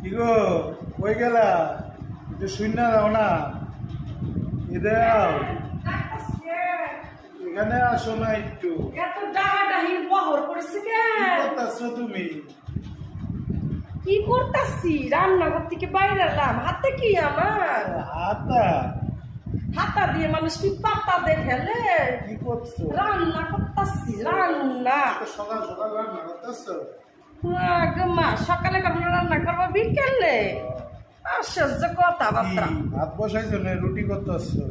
কি গো কই গেলা? একটু শূন্য দাও না, এখানে আসো না একটু। এত ডাহাডাহির বহর পড়েছে কেন? তুমি কি করতাছি? রান্নাঘর থেকে বাইরে এলাম। হাতে কি আমার? হাতা দিয়ে মানুষ কি পাতা দিয়ে ফেলে? কি করছো? রান্না করতাছি, রান্না। সকাল সকাল রান্না করতেছো? মা সকালে করবো রান্না করবো বিকেলে? আশ্চর্য কথাবার্তা। ভাত বসাইছো না রুটি করতেছো?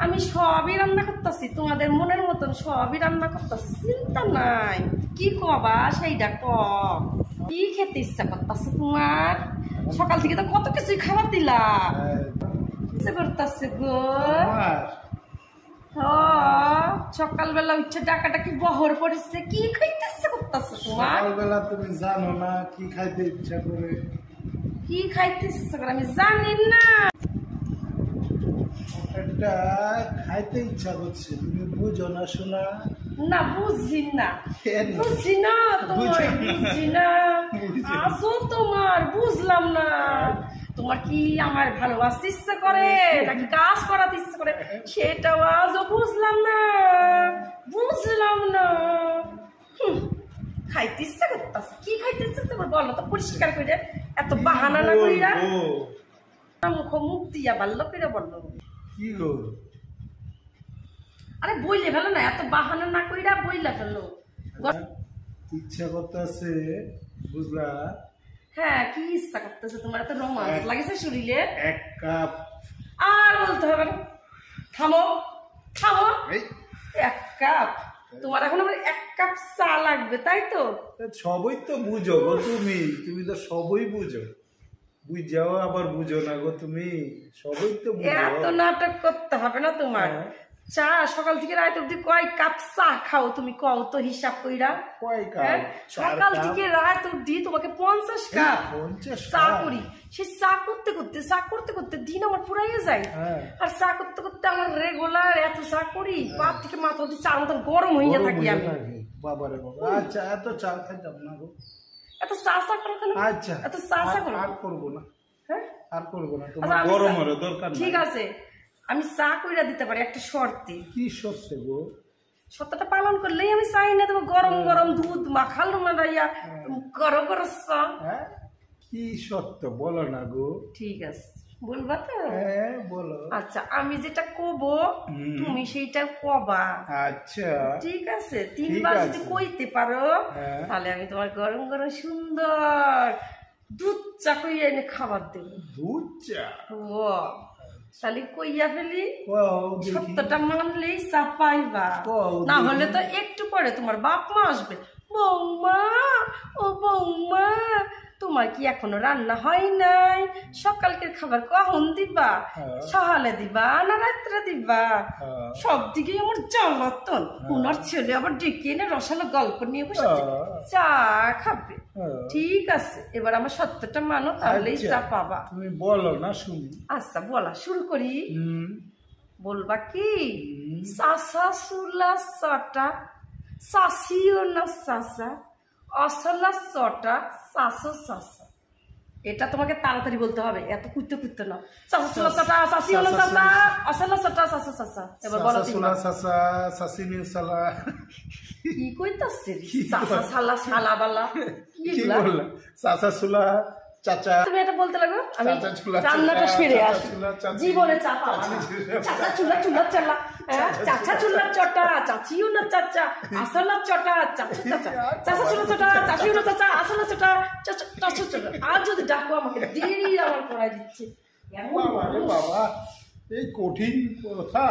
আমি সবই রান্না করতেছি, তোমাদের মনের মতন সবই রান্না করতেছি, চিন্তা নাই। কি কবা সেইটা ক। কি খেতে ইচ্ছা করতেছে তোমার? সকাল থেকে তো কত কিছুই খাবার দিলা। ইচ্ছা করতেছে গো। সকালবেলা উঠছে ডাকাটা কি বহর পড়েছে, কি খাইতে ইচ্ছা করতেছে তোমার? সকালবেলা তুমি জানো না কি খাইতে ইচ্ছা করে? কি খাইতে ইচ্ছা করে আমি জানি না। একটা খাইতে ইচ্ছা করছে, তুমি বুঝো না শোনা? না বুঝি না, বুঝি না তোমার, বুঝি না। আসো তোমার বুঝলাম না। তোমার কি আমার ভালোবাসতে ইচ্ছা করে নাকি কাজ করাতে ইচ্ছা করে সেটাও আজও বুঝলাম না, বুঝলাম না। খাইতে ইচ্ছা করতেছে, কি খাইতে ইচ্ছা তোমার বলো তো পরিষ্কার করে। এত বাহানা না কইরা মুখ দিয়া ভালো করে বললো। কি গো? আরে বইলে ফেলো না, এত বাহানা না কইরা বইলা ফেলো। ইচ্ছা করতেছে বুঝলা? হ্যাঁ কি ইচ্ছা করতেছে তোমার? এত রোমান্স লাগেছে শরীরে। এক কাপ। আর বলতে হবে না, থামো থামো। এক কাপ? তোমার এখন আবার এক কাপ চা লাগবে তাই তো? সবই তো বুঝো গো তুমি, তুমি তো সবই বুঝো। বুঝাও আবার বুঝো না গো তুমি, সবই তো বুঝো। এত নাটক করতে হবে না তোমার। চা সকাল থেকে রাত অব্দি কয় কাপ চা খাও তুমি কও তো হিসাব কইরা? কয় কাপ? সকাল থেকে রাত অব্দি তোমাকে 50 কাপ চা করি। সে চা করতে করতে দিন আমার ফুরাইয়া যায়। আর চা করতে করতে আমার রেগুলার এত চা করি পা থেকে মাথা অব্দি চার মতন গরম হইয়া থাকি আমি। বাবারে বাবা, আচ্ছা এত চা খাইতাম না গো। এত চা করো কেন? আচ্ছা এত চা করো? আর করবো না। হ্যাঁ আর করবো না, তোমার আচ্ছা, গরম হলো দরকার। ঠিক আছে আমি চা কইরা দিতে পারি একটা শর্তে। কি শর্তে গো? শর্তটা পালন করলেই আমি চাই না তোমার গরম গরম দুধ মাখাল মারাইয়া করো করো চা। কি শর্ত বলো না গো? ঠিক আছে বলবা তো? হ্যাঁ বলো। আচ্ছা আমি যেটা কব তুমি সেইটা কবা। আচ্ছা ঠিক আছে, 3 বার যদি কইতে পারো তাহলে আমি তোমার গরম গরম সুন্দর দুধ চা কইয়া এনে খাবার দেবো। দুধ চা? ও তাহলে কইয়া ফেলি, সত্যটা মানলেই চা পাইবা। না হলে তো একটু পরে তোমার বাপ মা আসবে। বৌমা ও বৌমা তোমার কি এখনো রান্না হয় নাই? সকালকের খাবার কখন দিবা? সকালে দিবা না রাত্রে দিবা? সব দিকে আমার জ্বালাতন। ওনার ছেলে আবার ডেকে এনে রসালো গল্প নিয়ে বসে চা খাবে। ঠিক আছে এবার আমার সত্যটা মানো তাহলেই চা পাবা। তুমি বলো না শুনি। আচ্ছা বলা শুরু করি। বলবা কি? চাষা সুলা চটা চাষিও না চাষা অসলা চটা চাষো চাষা। এটা তোমাকে তাড়াতাড়ি বলতে হবে, এত কুইতে কুইতে না। চাষা সুলা চটা চাষিও না চাষা অসলা চটা চাষো চাষা। এবার বলো সুলা চাষা চাষিনি সালা। কি কইতাছে? চাষা সালা সালা বালা কি বললা? চাষা সুলা চাচা। তুমি এটা বলতে লাগো, আমি রান্নাটা সেরে আসি। জীবনে চা পাওয়া না। চাচা চুলা চুলা চালা, চাচা চুলা চটা চাচিও না চাচা আসলা চটা চাচা চাচা চাচা চুলা চটা চাচিও না চাচা আসলা চটা চাচা চটা। আর যদি ডাকো আমাকে দেরি আমার পড়াই দিচ্ছে। বাবা এই কঠিন কথা।